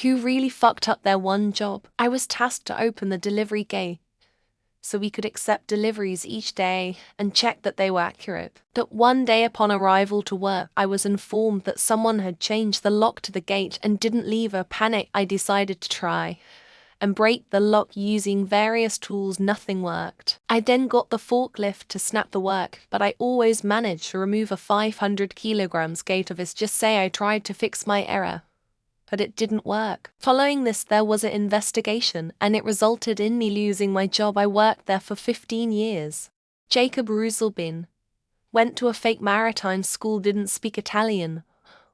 who really fucked up their one job. I was tasked to open the delivery gate so we could accept deliveries each day and check that they were accurate. But one day upon arrival to work, I was informed that someone had changed the lock to the gate and didn't leave. A panic, I decided to try and break the lock using various tools. Nothing worked. I then got the forklift to snap the work, but I always managed to remove a 500 kilograms gate of it. Just say I tried to fix my error, but it didn't work. Following this, there was an investigation, and it resulted in me losing my job. I worked there for 15 years. Jacob Ruselbin went to a fake maritime school, didn't speak Italian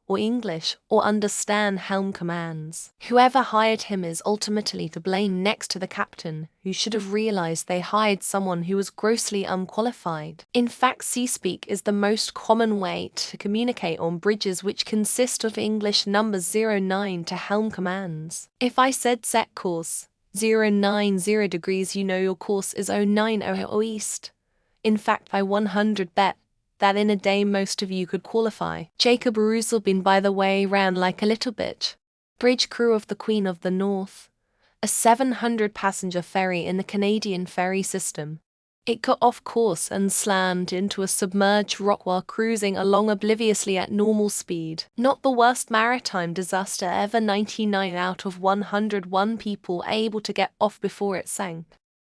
or English or understand helm commands. Whoever hired him is ultimately to blame next to the captain, who should have realized they hired someone who was grossly unqualified. In fact, C-speak is the most common way to communicate on bridges, which consist of English numbers 09 to helm commands. If I said set course 090 degrees, you know your course is 090 east. In fact, I 100 bet that in a day most of you could qualify. Jacob Ruselbin, by the way, ran like a little bitch. Bridge crew of the Queen of the North, a 700-passenger ferry in the Canadian ferry system. It got off course and slammed into a submerged rock while cruising along obliviously at normal speed. Not the worst maritime disaster ever. 99 out of 101 people able to get off before it sank.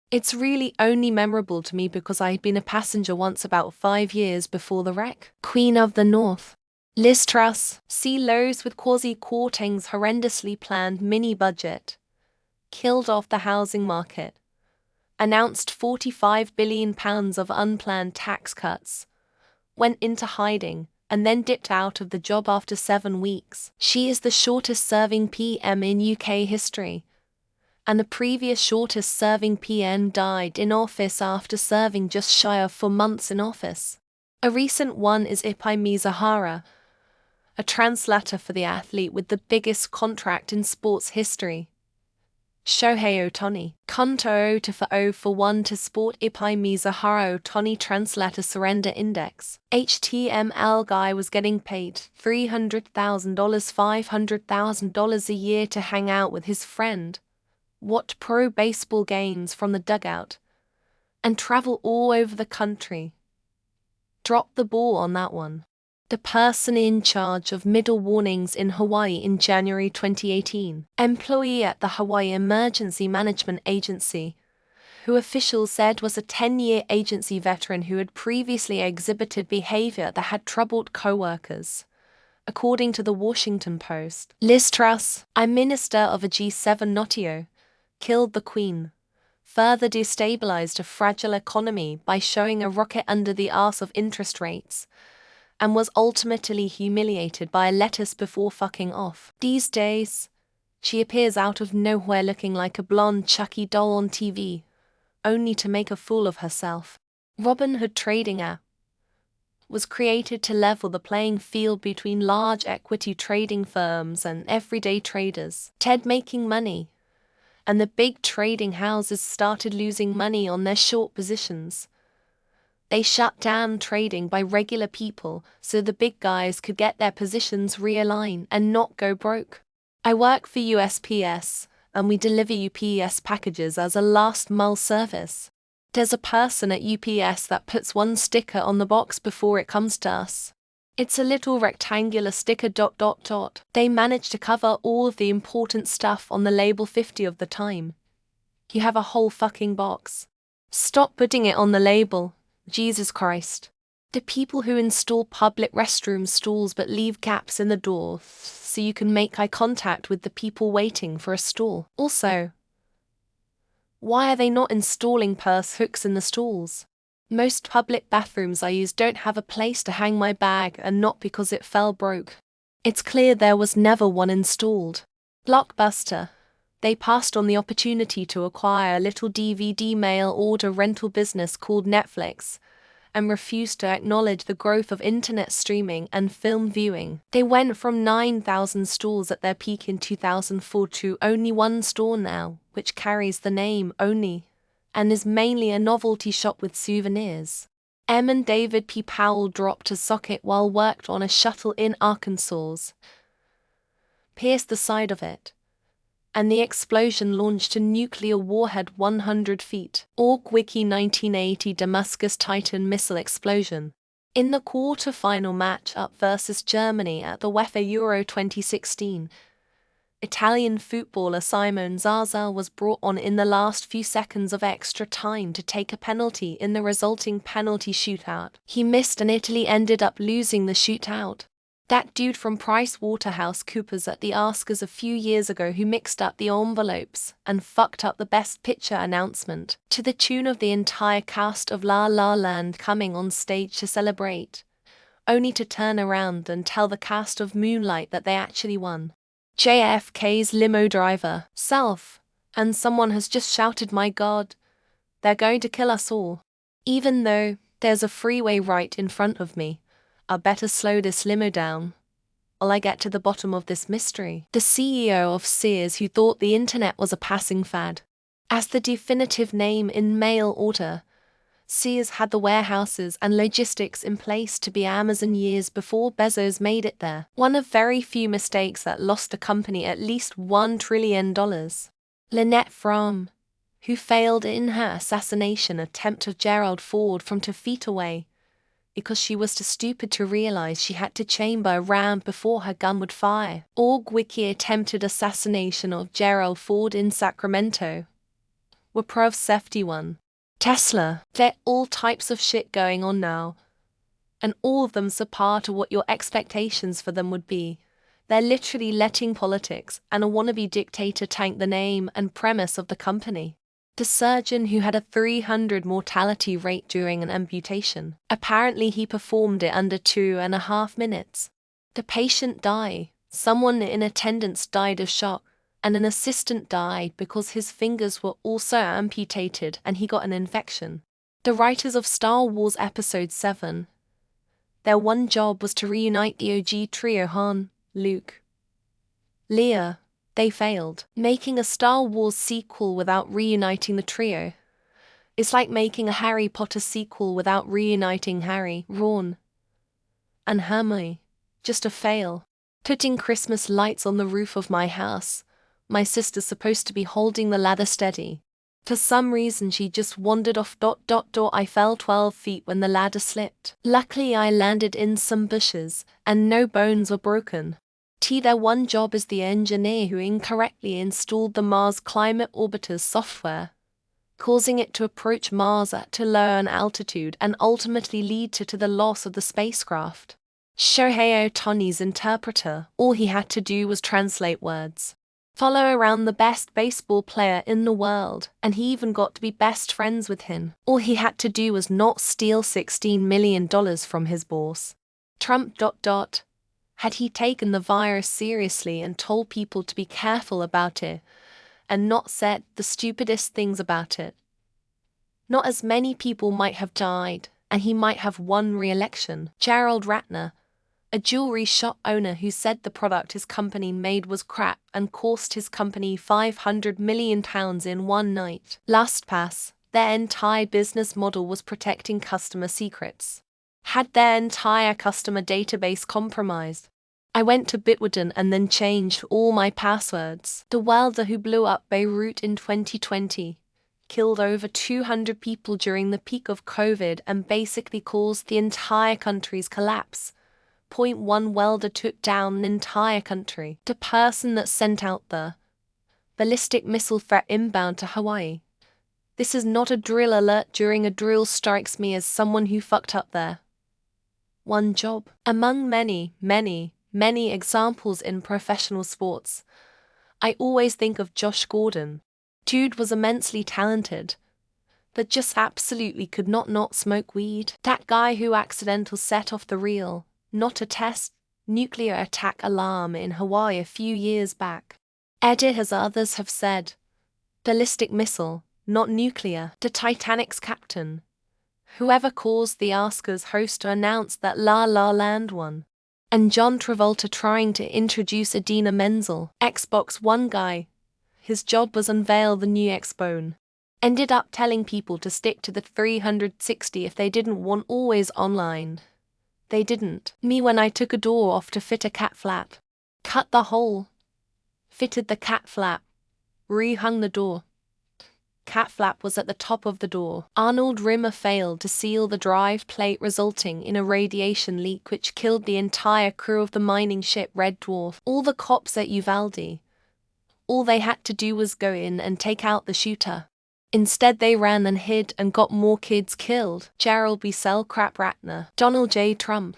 It's really only memorable to me because I'd been a passenger once about 5 years before the wreck. Queen of the North. Liz Truss, see Lowe's with Kwasi Kwarteng's horrendously planned mini-budget. Killed off the housing market. Announced £45 billion of unplanned tax cuts. Went into hiding, and then dipped out of the job after 7 weeks. She is the shortest-serving PM in UK history, and the previous shortest-serving PM died in office after serving just shy of 4 months in office. A recent one is Ipai Mizahara, a translator for the athlete with the biggest contract in sports history, Shohei Ohtani. Konto to for 0 for 1 to sport. Ipai Mizahara Ohtani translator surrender index. HTML guy was getting paid $300,000, $500,000 a year to hang out with his friend, watch pro baseball games from the dugout, and travel all over the country. Drop the ball on that one. The person in charge of middle warnings in Hawaii in January 2018, employee at the Hawaii Emergency Management Agency, who officials said was a 10-year agency veteran who had previously exhibited behavior that had troubled co-workers. According to the Washington Post, Liz Truss, a minister of a G7 notio, killed the Queen, further destabilized a fragile economy by showing a rocket under the arse of interest rates, and was ultimately humiliated by a lettuce before fucking off. These days, she appears out of nowhere looking like a blonde Chucky doll on TV, only to make a fool of herself. Robinhood Trading app was created to level the playing field between large equity trading firms and everyday traders. Ted making money, and the big trading houses started losing money on their short positions. They shut down trading by regular people so the big guys could get their positions realigned and not go broke. I work for USPS, and we deliver UPS packages as a last-mile service. There's a person at UPS that puts one sticker on the box before it comes to us. It's a little rectangular sticker ... They manage to cover all of the important stuff on the label 50 of the time. You have a whole fucking box. Stop putting it on the label. Jesus Christ. The people who install public restroom stalls but leave gaps in the door so you can make eye contact with the people waiting for a stall. Also, why are they not installing purse hooks in the stalls? Most public bathrooms I use don't have a place to hang my bag, and not because it fell broke. It's clear there was never one installed. Blockbuster. They passed on the opportunity to acquire a little DVD mail order rental business called Netflix, and refused to acknowledge the growth of internet streaming and film viewing. They went from 9,000 stores at their peak in 2004 to only one store now, which carries the name Only, and is mainly a novelty shop with souvenirs. M and David P. Powell dropped a socket while worked on a shuttle in Arkansas. Pierced the side of it, and the explosion launched a nuclear warhead 100 feet. Org Wiki 1980 Damascus Titan missile explosion. In the quarter-final match-up versus Germany at the UEFA Euro 2016, Italian footballer Simone Zaza was brought on in the last few seconds of extra time to take a penalty in the resulting penalty shootout. He missed and Italy ended up losing the shootout. That dude from PricewaterhouseCoopers at the Oscars a few years ago who mixed up the envelopes and fucked up the Best Picture announcement to the tune of the entire cast of La La Land coming on stage to celebrate, only to turn around and tell the cast of Moonlight that they actually won. JFK's limo driver, self, and someone has just shouted, "My God, they're going to kill us all." Even though there's a freeway right in front of me, I better slow this limo down, while I get to the bottom of this mystery. The CEO of Sears, who thought the internet was a passing fad. As the definitive name in mail order, Sears had the warehouses and logistics in place to be Amazon years before Bezos made it there. One of very few mistakes that lost the company at least $1 trillion. Lynette Fromm, who failed in her assassination attempt of Gerald Ford from 2 feet away, because she was too stupid to realize she had to chamber a round before her gun would fire. Org Wiki attempted assassination of Gerald Ford in Sacramento. Were Prov Safety 1. Tesla. There are all types of shit going on now, and all of them subpar to what your expectations for them would be. They're literally letting politics and a wannabe dictator tank the name and premise of the company. The surgeon who had a 300 mortality rate during an amputation. Apparently he performed it under 2.5 minutes. The patient died. Someone in attendance died of shock, and an assistant died because his fingers were also amputated and he got an infection. The writers of Star Wars Episode 7. Their one job was to reunite the OG trio Han, Luke, Leia. They failed. Making a Star Wars sequel without reuniting the trio is like making a Harry Potter sequel without reuniting Harry, Ron, and Hermione. Just a fail. Putting Christmas lights on the roof of my house. My sister's supposed to be holding the ladder steady. For some reason she just wandered off. I fell 12 feet when the ladder slipped. Luckily I landed in some bushes, and no bones were broken. Their one job is the engineer who incorrectly installed the Mars Climate Orbiter's software, causing it to approach Mars at too low an altitude and ultimately lead to the loss of the spacecraft. Shohei Ohtani's interpreter, all he had to do was translate words. Follow around the best baseball player in the world, and he even got to be best friends with him. All he had to do was not steal $16 million from his boss. Trump. Had he taken the virus seriously and told people to be careful about it, and not said the stupidest things about it, not as many people might have died, and he might have won re-election. Gerald Ratner, a jewelry shop owner who said the product his company made was crap and cost his company £500 million in one night. LastPass, their entire business model was protecting customer secrets. Had their entire customer database compromised. I went to Bitwarden and then changed all my passwords. The welder who blew up Beirut in 2020 killed over 200 people during the peak of COVID and basically caused the entire country's collapse. One welder took down an entire country. The person that sent out the ballistic missile threat inbound to Hawaii. This is not a drill alert during a drill strikes me as someone who fucked up there. One job. Among many examples in professional sports, I always think of Josh Gordon. Dude was immensely talented, but just absolutely could not smoke weed. That guy who accidentally set off the real, not a test, nuclear attack alarm in Hawaii a few years back. As others have said, ballistic missile, not nuclear. The Titanic's captain. Whoever caused the Oscars host to announce that La La Land won. And John Travolta trying to introduce Idina Menzel, Xbox One guy. His job was unveil the new Xbone. Ended up telling people to stick to the 360 if they didn't want always online. They didn't. Me when I took a door off to fit a cat flap. Cut the hole. Fitted the cat flap. rehung the door. Cat flap was at the top of the door. Arnold Rimmer failed to seal the drive plate, resulting in a radiation leak which killed the entire crew of the mining ship Red Dwarf. All the cops at Uvalde. All they had to do was go in and take out the shooter. Instead they ran and hid and got more kids killed. Gerald B. Crap Ratner. Donald J. Trump.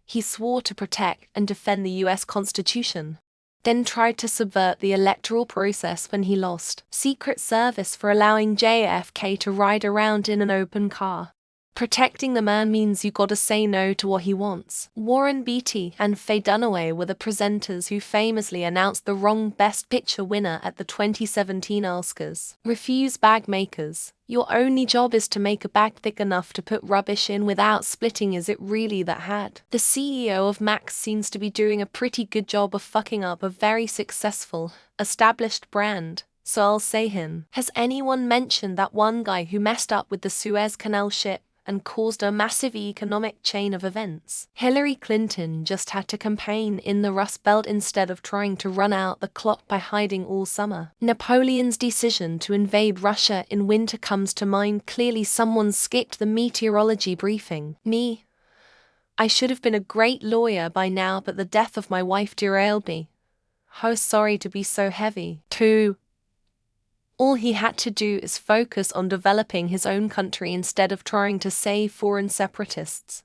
He swore to protect and defend the US Constitution, then tried to subvert the electoral process when he lost. Secret Service for allowing JFK to ride around in an open car. Protecting the man means you gotta say no to what he wants. Warren Beatty and Faye Dunaway were the presenters who famously announced the wrong Best Picture winner at the 2017 Oscars. Refuse bag makers. Your only job is to make a bag thick enough to put rubbish in without splitting. Is it really that hard? The CEO of Max seems to be doing a pretty good job of fucking up a very successful, established brand. So I'll say him. Has anyone mentioned that one guy who messed up with the Suez Canal ship and caused a massive economic chain of events? Hillary Clinton just had to campaign in the Rust Belt instead of trying to run out the clock by hiding all summer. Napoleon's decision to invade Russia in winter comes to mind. Clearly someone skipped the meteorology briefing. Me? I should have been a great lawyer by now, but the death of my wife derailed me. How sorry to be so heavy. 2. All he had to do is focus on developing his own country instead of trying to save foreign separatists.